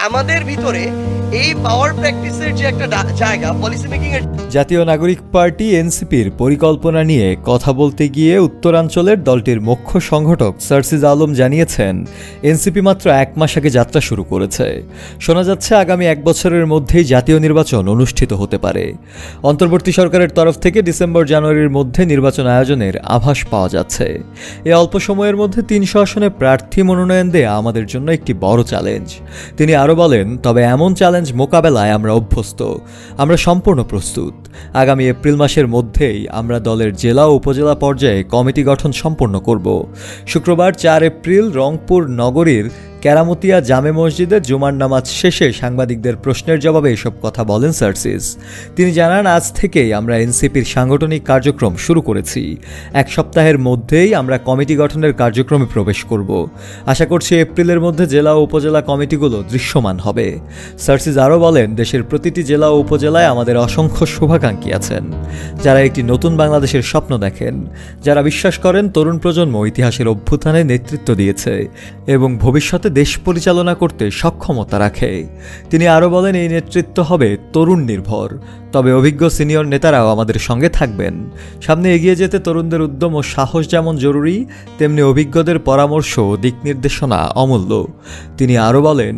আমাদের ভিতরে এই পাওয়ার প্র্যাকটিসের যে একটা জায়গা পলিসি মেকিং এর। জাতীয় নাগরিক পার্টি এনসিপির পরিকল্পনা নিয়ে কথা বলতে গিয়ে উত্তরাঞ্চলের দলটির মুখ্য সংগঠক সার্সিজ আলম জানিয়েছেন, এনসিপি মাত্র 1 মাস আগে যাত্রা শুরু করেছে। শোনা যাচ্ছে আগামী 1 বছরের মধ্যেই জাতীয় নির্বাচন অনুষ্ঠিত হতে পারে। অন্তর্বর্তী সরকারের তরফ থেকে ডিসেম্বর-জানুয়ারির মধ্যে নির্বাচন আয়োজনের আভাস পাওয়া যাচ্ছে। এই অল্প সময়ের মধ্যে 300 আসনে প্রার্থী মনোনয়ন দেয়া আমাদের জন্য একটি বড় চ্যালেঞ্জ। তিনি আরও বলেন, তবে এমন চ্যালেঞ্জ মোকাবেলায় আমরা অভ্যস্ত, আমরা সম্পূর্ণ প্রস্তুত। আগামী এপ্রিল মাসের মধ্যেই আমরা দলের জেলা ও উপজেলা পর্যায়ে কমিটি গঠন সম্পন্ন করব। শুক্রবার 4 এপ্রিল রংপুর নগরীর কেরামতিয়া জামে মসজিদে জুমার নামাজ শেষে সাংবাদিকদের প্রশ্নের জবাবে এসব কথা বলেন সার্সিস। তিনি জানান, আজ থেকেই আমরা এনসিপির সাংগঠনিক কার্যক্রম শুরু করেছি। 1 সপ্তাহের মধ্যেই আমরা কমিটি গঠনের কার্যক্রমে প্রবেশ করব। আশা করছি এপ্রিলের মধ্যে জেলা ও উপজেলা কমিটিগুলো দৃশ্যমান হবে। সার্সিস আরও বলেন, দেশের প্রতিটি জেলা ও উপজেলায় আমাদের অসংখ্য শুভাকাঙ্ক্ষী আছেন, যারা একটি নতুন বাংলাদেশের স্বপ্ন দেখেন, যারা বিশ্বাস করেন তরুণ প্রজন্ম ইতিহাসের অভ্যুত্থানে নেতৃত্ব দিয়েছে এবং ভবিষ্যতে দেশ পরিচালনা করতে সক্ষমতা রাখে। তিনি আরও বলেন, এই নেতৃত্ব হবে তরুণ নির্ভর, তবে অভিজ্ঞ সিনিয়র নেতারাও আমাদের সঙ্গে থাকবেন। সামনে এগিয়ে যেতে তরুণদের উদ্যম ও সাহস যেমন জরুরি, তেমনি অভিজ্ঞদের পরামর্শ ও দিক নির্দেশনা অমূল্য। তিনি আরও বলেন,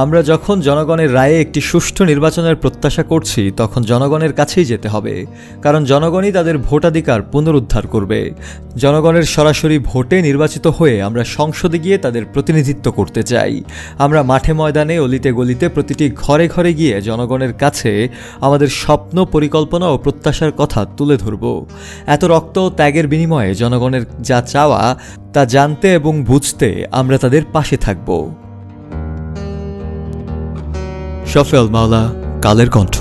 আমরা যখন জনগণের রায়ে একটি সুষ্ঠু নির্বাচনের প্রত্যাশা করছি, তখন জনগণের কাছেই যেতে হবে, কারণ জনগণই তাদের ভোটাধিকার পুনরুদ্ধার করবে। জনগণের সরাসরি ভোটে নির্বাচিত হয়ে আমরা সংসদে গিয়ে তাদের প্রতিনিধিত্ব করতে চাই। আমরা মাঠে ময়দানে, অলিতে গলিতে, প্রতিটি ঘরে ঘরে গিয়ে জনগণের কাছে আমাদের স্বপ্ন, পরিকল্পনা ও প্রত্যাশার কথা তুলে ধরব। এত রক্ত ও ত্যাগের বিনিময়ে জনগণের যা চাওয়া তা জানতে এবং বুঝতে আমরা তাদের পাশে থাকব। শফিউল মাওলা, কালের কণ্ঠ।